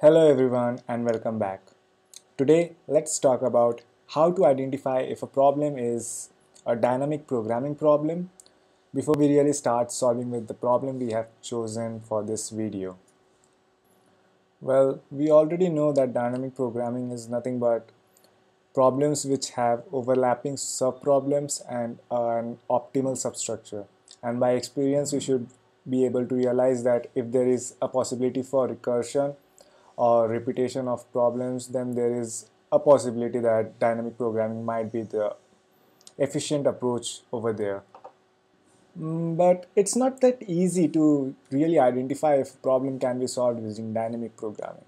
Hello everyone and welcome back. Today let's talk about how to identify if a problem is a dynamic programming problem before we really start solving with the problem we have chosen for this video. Well, we already know that dynamic programming is nothing but problems which have overlapping subproblems and an optimal substructure. And by experience, we should be able to realize that if there is a possibility for recursion or repetition of problems, then there is a possibility that dynamic programming might be the efficient approach over there. But it's not that easy to really identify if a problem can be solved using dynamic programming.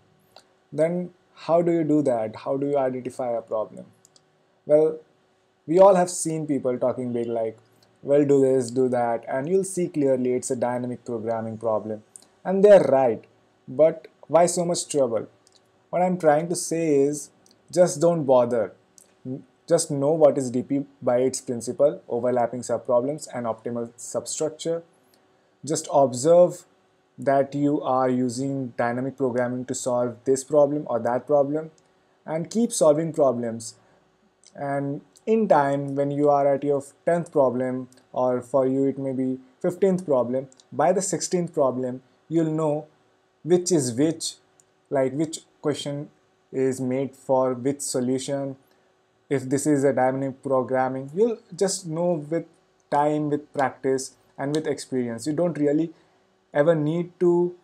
Then how do you do that? How do you identify a problem? Well, we all have seen people talking big like, well, do this, do that, and you'll see clearly it's a dynamic programming problem. And they're right. But why so much trouble? What I'm trying to say is just don't bother. Just know what is DP by its principle, overlapping subproblems, and optimal substructure. Just observe that you are using dynamic programming to solve this problem or that problem, and keep solving problems. And in time, when you are at your 10th problem, or for you it may be 15th problem, by the 16th problem you'll know which is which, like which question is made for which solution. If this is a dynamic programming, you'll just know with time, with practice, and with experience. You don't really ever need to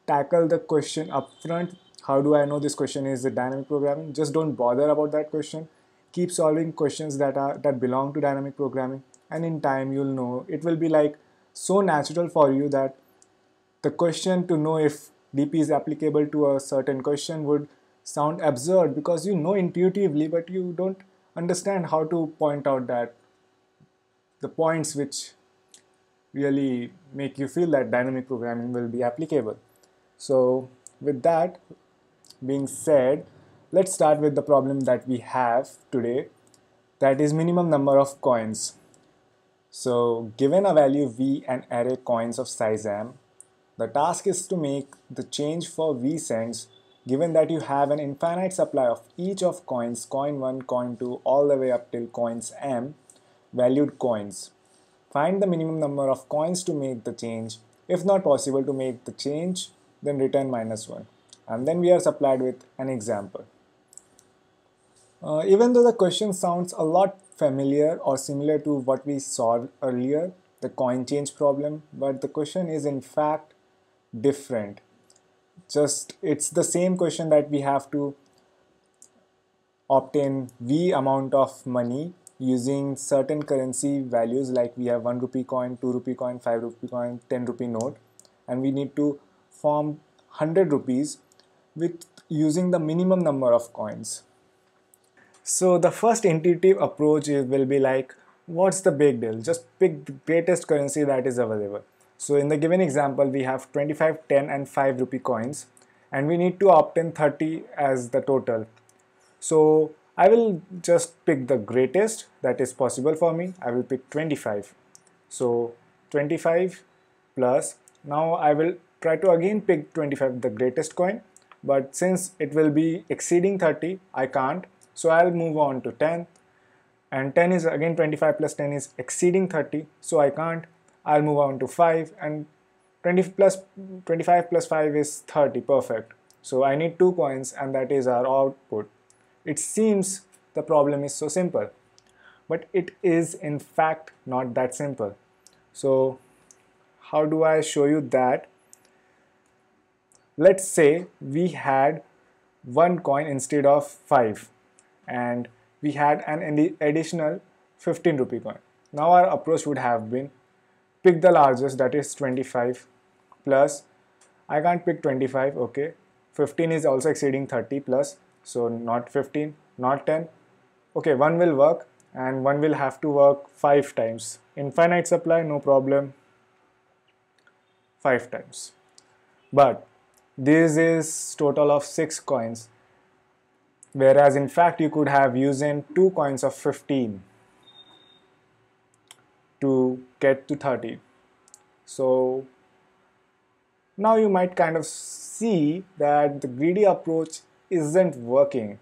tackle the question upfront. How do I know this question is a dynamic programming? Just don't bother about that question. Keep solving questions that belong to dynamic programming, and in time you'll know. It will be like so natural for you that the question to know if DP is applicable to a certain question would sound absurd because you know intuitively, but you don't understand how to point out that the points which really make you feel that dynamic programming will be applicable. So, with that being said, let's start with the problem that we have today, that is minimum number of coins. So, given a value v and array coins of size m, the task is to make the change for v cents given that you have an infinite supply of each of coins, coin 1, coin 2, all the way up till coins m, valued coins. Find the minimum number of coins to make the change. If not possible to make the change, then return -1. And then we are supplied with an example. Even though the question sounds a lot familiar or similar to what we solved earlier, the coin change problem, but the question is in fact different. Just it's the same question that we have to obtain V amount of money using certain currency values, like we have 1 rupee coin, 2 rupee coin, 5 rupee coin, 10 rupee note, and we need to form 100 rupees with using the minimum number of coins. So the first intuitive approach will be like, what's the big deal? Just pick the greatest currency that is available. So in the given example, we have 25, 10 and 5 rupee coins, and we need to obtain 30 as the total. So I will just pick the greatest that is possible for me. I will pick 25. So 25 plus, now I will try to again pick 25, the greatest coin, but since it will be exceeding 30, I can't. So I'll move on to 10, and 10 is again 25 plus 10 is exceeding 30, so I can't. I'll move on to 5, and 20 plus 25 plus 5 is 30, perfect. So I need 2 coins, and that is our output. It seems the problem is so simple, but it is in fact not that simple. So how do I show you that? Let's say we had 1 coin instead of 5, and we had an additional 15 rupee coin. Now our approach would have been, pick the largest, that is 25, plus I can't pick 25, okay, 15 is also exceeding 30 plus, so not 15, not 10, okay, 1 will work, and 1 will have to work 5 times. Infinite supply, no problem, 5 times. But this is total of 6 coins, whereas in fact you could have used 2 coins of 15 to get to 30. So Now you might kind of see that the greedy approach isn't working,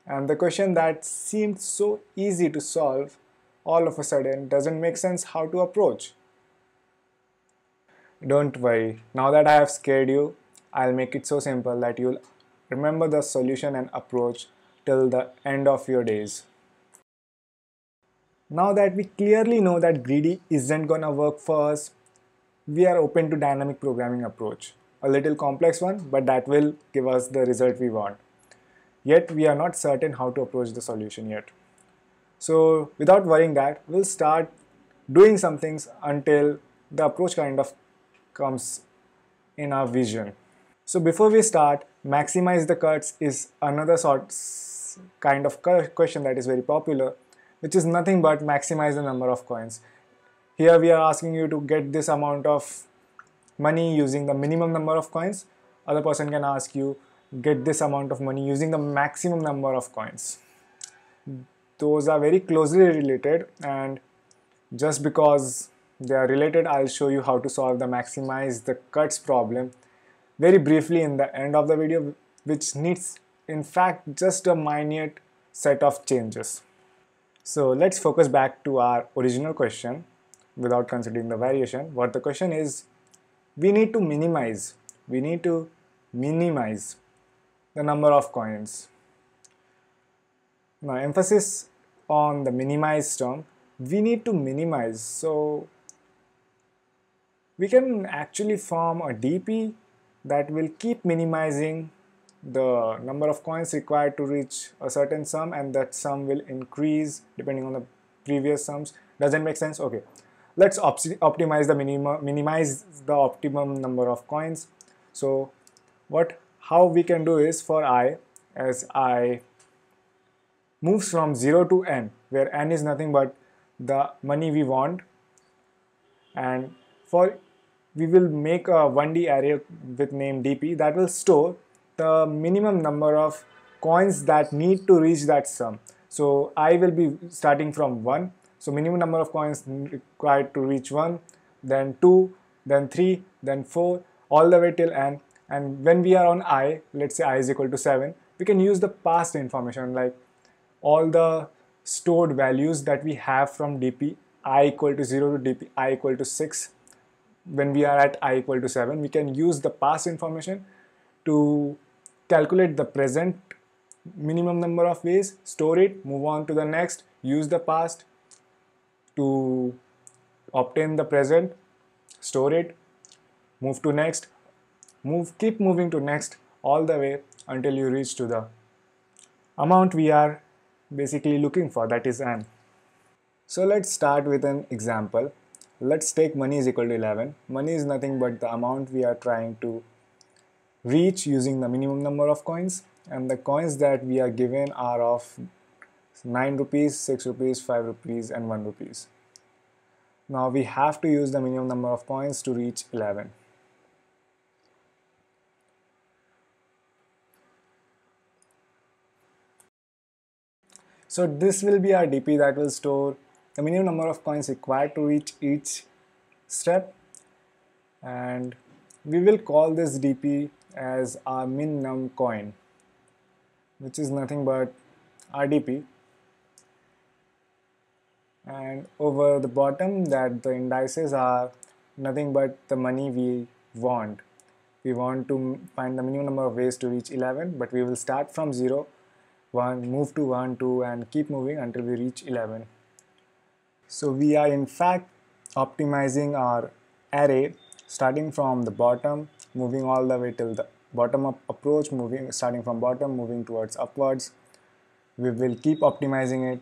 and the question that seemed so easy to solve all of a sudden doesn't make sense how to approach. Don't worry, now that I have scared you, I'll make it so simple that you'll remember the solution and approach till the end of your days. Now that we clearly know that greedy isn't gonna work for us, we are open to dynamic programming approach. A little complex one, but that will give us the result we want. Yet we are not certain how to approach the solution yet. So without worrying that, we'll start doing some things until the approach kind of comes in our vision. So before we start, maximize the cuts is another kind of question that is very popular, which is nothing but maximize the number of coins. Here we are asking you to get this amount of money using the minimum number of coins. Other person can ask you get this amount of money using the maximum number of coins. Those are very closely related, and just because they are related, I'll show you how to solve the maximize the cuts problem very briefly in the end of the video, which needs in fact just a minute set of changes. So let's focus back to our original question without considering the variation. What the question is, we need to minimize the number of coins. Now emphasis on the minimize term, we need to minimize, so we can actually form a DP that will keep minimizing the number of coins required to reach a certain sum, and that sum will increase depending on the previous sums. Doesn't make sense? Okay, let's optimize the minimize the optimum number of coins. So how we can do is, for I, as I moves from 0 to n, where n is nothing but the money we want, and for we will make a 1D array with name dp that will store the minimum number of coins that need to reach that sum. So I will be starting from 1, so minimum number of coins required to reach 1, then 2, then 3, then 4, all the way till n. And when we are on I, let's say I is equal to 7, we can use the past information, like all the stored values that we have from dp I equal to 0 to dp I equal to 6. When we are at I equal to 7, we can use the past information to calculate the present minimum number of ways, store it, move on to the next, use the past to obtain the present, store it, move to next, keep moving to next, all the way until you reach to the amount we are basically looking for, that is n. So let's start with an example. Let's take money is equal to 11. Money is nothing but the amount we are trying to reach using the minimum number of coins, and the coins that we are given are of 9 rupees, 6 rupees, 5 rupees and 1 rupees. Now we have to use the minimum number of coins to reach 11. So this will be our DP that will store the minimum number of coins required to reach each step, and we will call this DP as our min num coin, which is nothing but our DP. And over the bottom, that the indices are nothing but the money we want. We want to find the minimum number of ways to reach 11, but we will start from 0, 1, move to 1, 2 and keep moving until we reach 11. So we are in fact optimizing our array starting from the bottom, moving all the way till the bottom up approach, starting from bottom, moving towards upwards. We will keep optimizing it.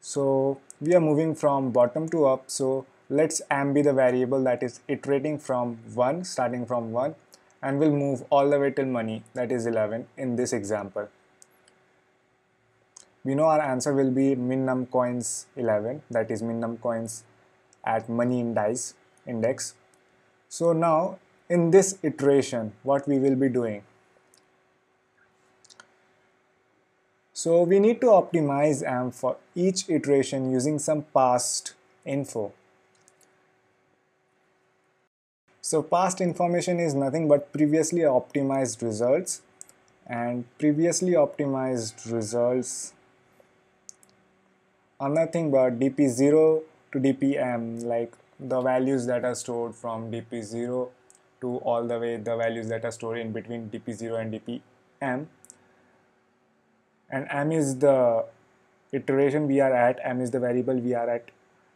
So we are moving from bottom to up, so let's be the variable that is iterating from 1, starting from 1, and we'll move all the way till money, that is 11 in this example. We know our answer will be min num coins 11, that is min num coins at money index. So now in this iteration, what we will be doing? So we need to optimize AMP for each iteration using some past info. So past information is nothing but previously optimized results, and previously optimized results are nothing but dp0 to dpm, like the values that are stored from dp0 to all the way the values that are stored in between dp0 and dpm. And m is the iteration we are at, m is the variable we are at.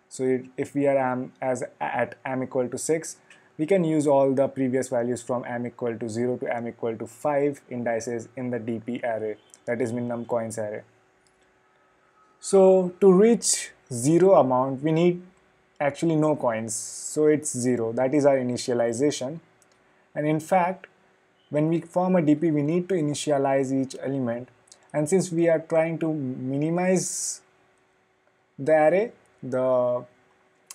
So if we are at m equal to 6, we can use all the previous values from m equal to 0 to m equal to 5 indices in the dp array, that is min num coins array. So to reach 0 amount, we need actually no coins, so it's 0, that is our initialization. And in fact, when we form a dp, we need to initialize each element, and since we are trying to minimize the array, the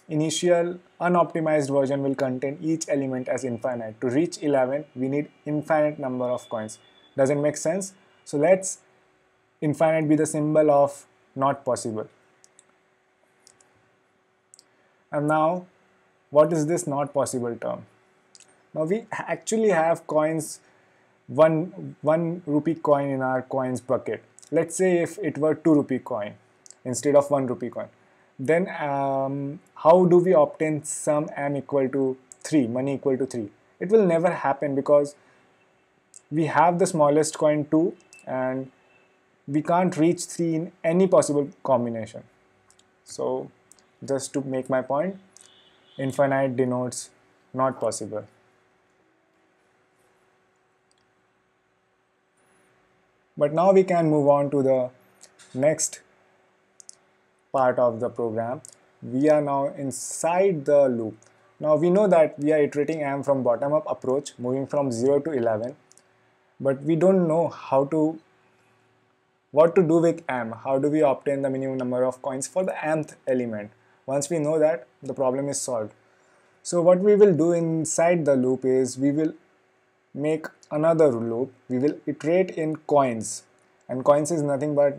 initial unoptimized version will contain each element as infinite. To reach 11, we need infinite number of coins. Doesn't make sense? So let's infinite be the symbol of not possible. And now, what is this not possible term? Now we actually have coins, one rupee coin in our coins bucket. Let's say if it were 2 rupee coin instead of 1 rupee coin, then how do we obtain sum m equal to 3, money equal to 3? It will never happen because we have the smallest coin 2 and we can't reach 3 in any possible combination. So just to make my point, infinite denotes not possible. But now we can move on to the next part of the program. We are now inside the loop. Now we know that we are iterating m from bottom up approach, moving from 0 to 11, but we don't know what to do with m. How do we obtain the minimum number of coins for the mth element? Once we know that, the problem is solved. So what we will do inside the loop is we will make another loop. We will iterate in coins, and coins is nothing but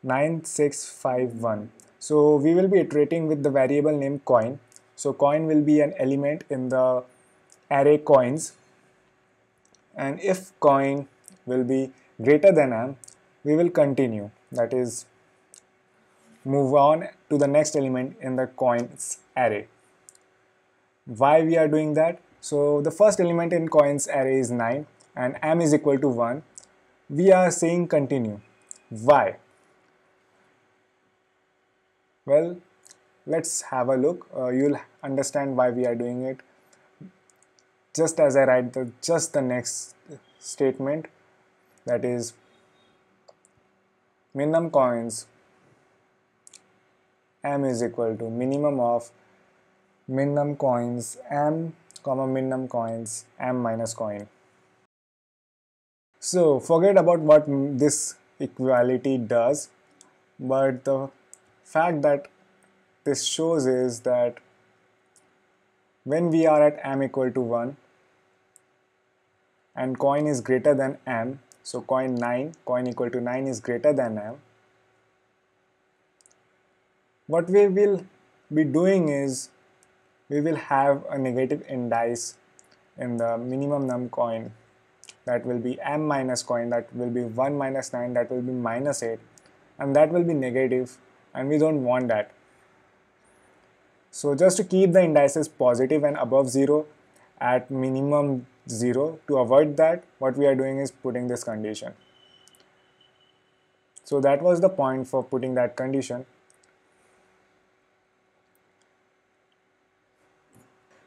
9651. So we will be iterating with the variable name coin. So coin will be an element in the array coins, and if coin will be greater than m, we will continue, that is move on to the next element in the coins array. Why we are doing that? So the first element in coins array is 9 and m is equal to 1. We are saying continue. Why? Well, let's have a look. You'll understand why we are doing it just as I write the next statement, that is minimum coins m is equal to minimum of minimum coins m comma minimum coins m minus coin. So forget about what this equality does, but the fact that this shows is that when we are at m equal to 1 and coin is greater than m, so coin equal to 9 is greater than m, what we will be doing is we will have a negative indice in the minimum num coin, that will be m minus coin, that will be 1 minus 9, that will be minus 8, and that will be negative, and we don't want that. So just to keep the indices positive and above 0 at minimum 0, to avoid that, what we are doing is putting this condition. So that was the point for putting that condition.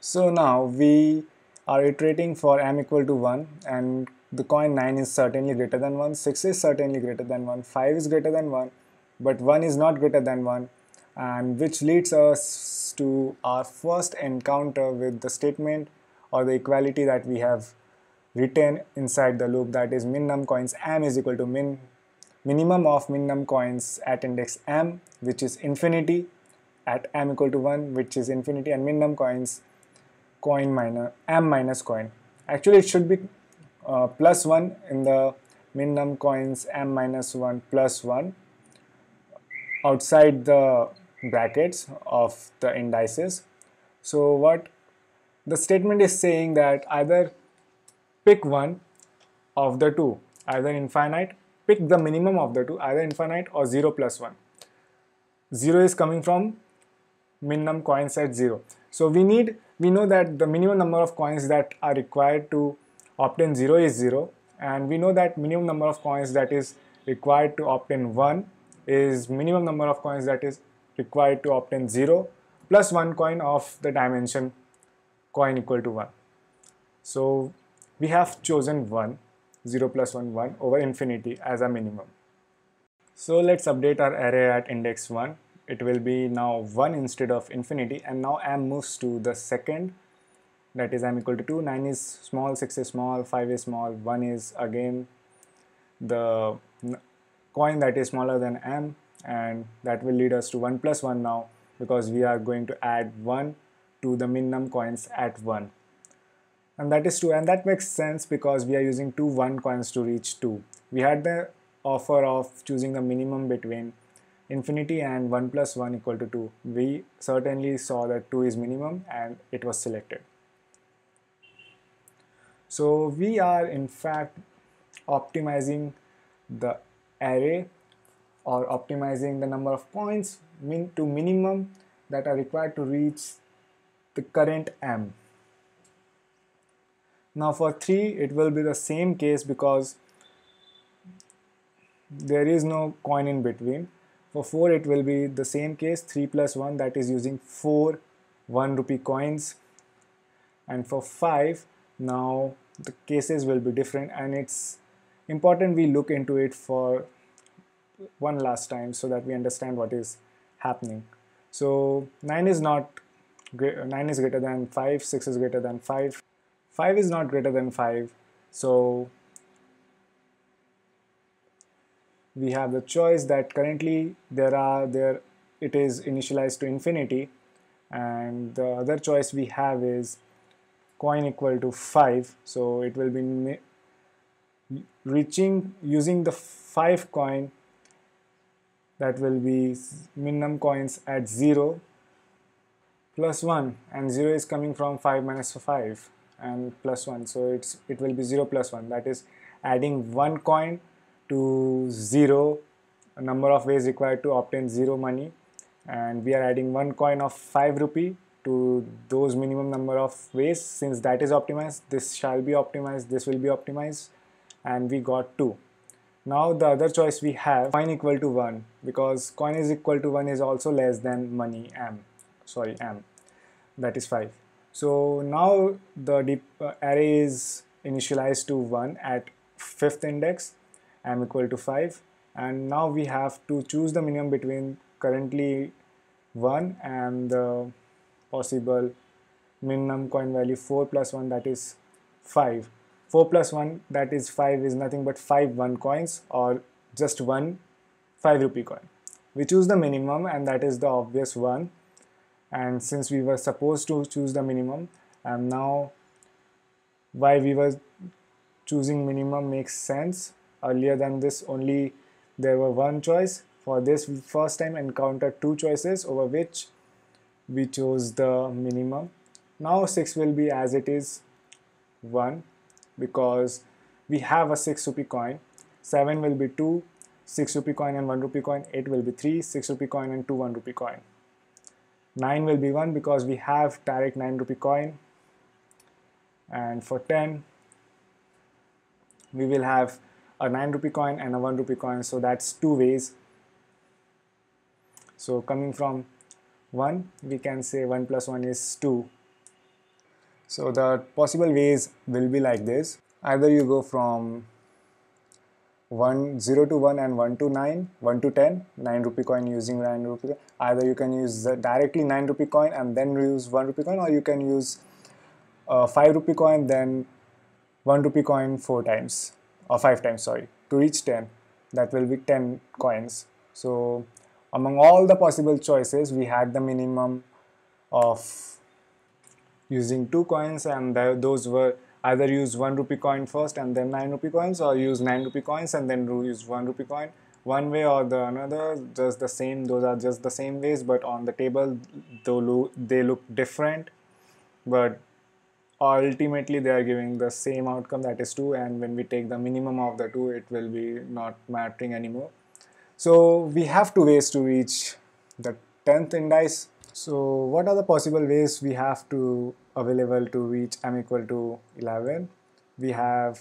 So now we are iterating for m equal to 1, and the coin 9 is certainly greater than 1, 6 is certainly greater than 1, 5 is greater than 1, but 1 is not greater than 1, and which leads us to our first encounter with the statement or the equality that we have written inside the loop, that is min num coins m is equal to minimum of min num coins at index m, which is infinity, at m equal to 1, which is infinity, and min num coins coin minus m minus coin. Actually it should be plus 1 in the min num coins m minus 1 plus 1 outside the brackets of the indices. So what The statement is saying that either pick one of the two, either infinite, pick the minimum of the two, either infinite or 0 plus 1. 0 is coming from minimum coins at 0. So we know that the minimum number of coins that are required to obtain 0 is 0, and we know that minimum number of coins that is required to obtain 1 is minimum number of coins that is required to obtain 0 plus 1 coin of the dimension coin equal to 1. So we have chosen 1, 0 plus 1, 1 over infinity as a minimum. So let's update our array at index 1. It will be now 1 instead of infinity, and now m moves to the second, that is m equal to 2. 9 is small, 6 is small, 5 is small, 1 is again the coin that is smaller than m, and that will lead us to 1 plus 1 now, because we are going to add 1 to the minimum coins at 1. And that is 2, and that makes sense because we are using two 1 coins to reach 2. We had the offer of choosing the minimum between infinity and 1 plus 1 equal to 2. We certainly saw that 2 is minimum and it was selected. So we are in fact optimizing the array, or optimizing the number of points to minimum that are required to reach the current m. Now for 3 it will be the same case because there is no coin in between. For 4 it will be the same case, 3 plus 1, that is using 4 1 rupee coins. And for 5, now the cases will be different, and it's important we look into it for one last time so that we understand what is happening. So 9 is greater than 5, 6 is greater than 5, 5 is not greater than 5. So we have the choice that currently it is initialized to infinity, and the other choice we have is coin equal to 5. So it will be reaching using the 5 coin, that will be minimum coins at 0 plus 1, and 0 is coming from 5 minus 5 and plus 1, so it will be 0 plus 1, that is adding 1 coin to 0, a number of ways required to obtain 0 money, and we are adding 1 coin of 5 rupee to those minimum number of ways. Since that is optimized, this shall be optimized, this will be optimized, and we got 2. Now the other choice we have coin equal to 1, because coin is equal to 1 is also less than money m, that is 5. So now the array is initialized to 1 at 5th index, m equal to 5, and now we have to choose the minimum between currently 1 and the possible minimum coin value 4 plus 1, that is 5. 4 plus 1, that is 5, is nothing but 5 1 coins, or just one 5 rupee coin. We choose the minimum, and that is the obvious one, and since we were supposed to choose the minimum, and now why we were choosing minimum makes sense. Earlier than this only there were one choice. For this we first time encountered two choices, over which we chose the minimum. Now 6 will be as it is 1, because we have a 6 rupee coin. 7 will be 2, 6 rupee coin and 1 rupee coin. 8 will be 3, 6 rupee coin and 2 1 rupee coin. 9 will be 1 because we have direct 9 rupee coin. And for 10 we will have a 9 rupee coin and a 1 rupee coin, so that's 2 ways. So coming from 1, we can say 1 plus 1 is 2. So the possible ways will be like this. Either you go from 0 to 1 and 1 to 9, 1 to 10, 9 rupee coin using 9 rupee coin. Either you can use directly 9 rupee coin and then use 1 rupee coin, or you can use 5 rupee coin then 1 rupee coin 4 times, or 5 times, sorry, to reach 10. That will be 10 coins. So among all the possible choices, we had the minimum of using 2 coins, and those were either use 1 rupee coin first and then 9 rupee coins, or use 9 rupee coins and then use 1 rupee coin. One way or the another, just the same. Those are just the same ways, but on the table they look different. But ultimately they are giving the same outcome, that is 2, and when we take the minimum of the 2 it will be not mattering anymore. So we have two ways to reach the 10th indice. So what are the possible ways we have to available to reach m equal to 11? We have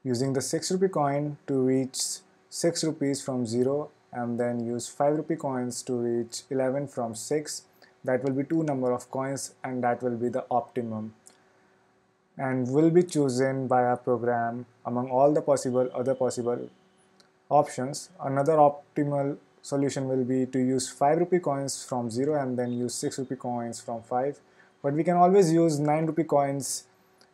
using the 6 rupee coin to reach 6 rupees from 0, and then use 5 rupee coins to reach 11 from 6. That will be two number of coins, and that will be the optimum, and will be chosen by a program among all the other possible options. Another optimal solution will be to use 5 rupee coins from 0 and then use 6 rupee coins from 5, but we can always use 9 rupee coins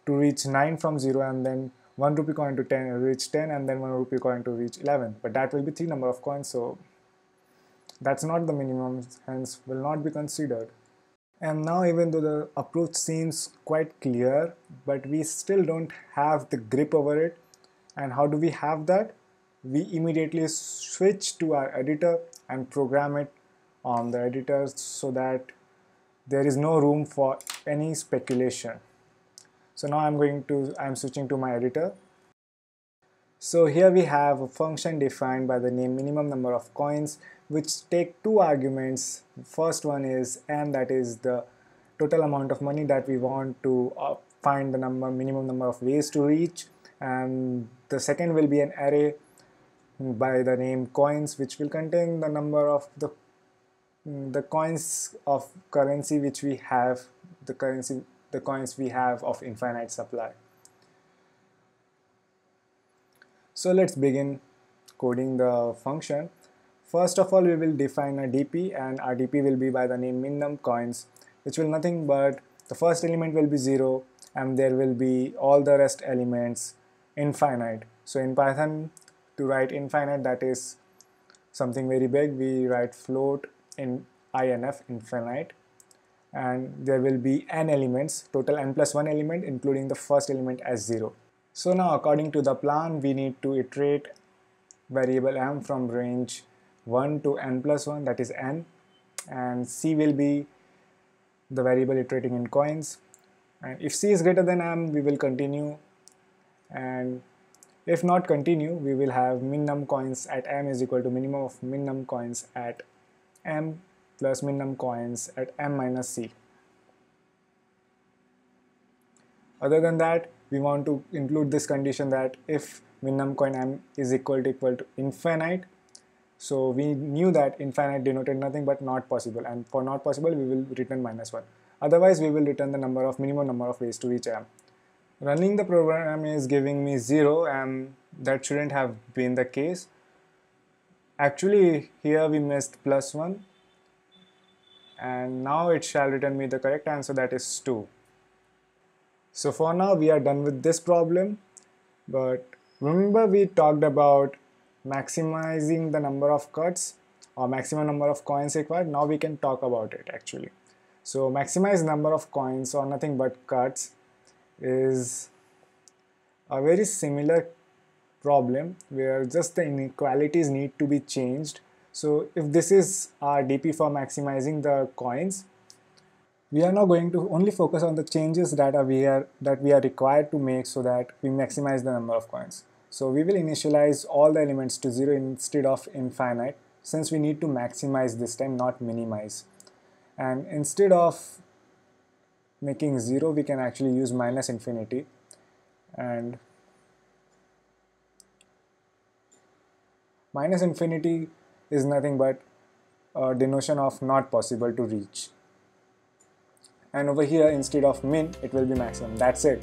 to reach 9 from 0, and then 1 rupee coin to reach 10, and then 1 rupee coin to reach 11, but that will be 3 number of coins, so that's not the minimum, hence will not be considered. And now, even though the approach seems quite clear, but we still don't have the grip over it. And how do we have that? We immediately switch to our editor and program it on the editor so that there is no room for any speculation. So now I'm switching to my editor. So here we have a function defined by the name minimum number of coins, which take two arguments. First one is m, that is the total amount of money that we want to find the minimum number of ways to reach, and the second will be an array by the name coins, which will contain the number of the coins of currency which we have, the coins we have of infinite supply. So let's begin coding the function. First of all, we will define a DP, and our DP will be by the name minnum coins, which will nothing but the first element will be 0, and there will be all the rest elements infinite. So in Python, to write infinite, that is something very big, we write float in inf, infinite, and there will be n elements, total n plus 1 element, including the first element as 0. So now, according to the plan, we need to iterate variable m from range 1 to n plus 1, that is n, and c will be the variable iterating in coins, and if c is greater than m, we will continue, and if not continue, we will have minnum coins at m is equal to minimum of minnum coins at m plus minnum coins at m minus c. Other than that, we want to include this condition that if minnum coin m is equal to infinite, so we knew that infinite denoted nothing but not possible, and for not possible we will return -1. Otherwise we will return the minimum number of ways to reach m. Running the program is giving me 0, and that shouldn't have been the case. Actually here we missed +1, and now it shall return me the correct answer, that is 2. So for now we are done with this problem, but remember we talked about maximizing the number of cuts or maximum number of coins required. Now we can talk about it actually. So maximize number of coins or nothing but cuts is a very similar problem where just the inequalities need to be changed. So if this is our DP for maximizing the coins, we are now going to only focus on the changes that we are required to make so that we maximize the number of coins. So we will initialize all the elements to 0 instead of infinite, since we need to maximize this time, not minimize. And instead of making 0, we can actually use -infinity, and -infinity is nothing but a denotation of not possible to reach. And over here, instead of min, it will be maximum. That's it.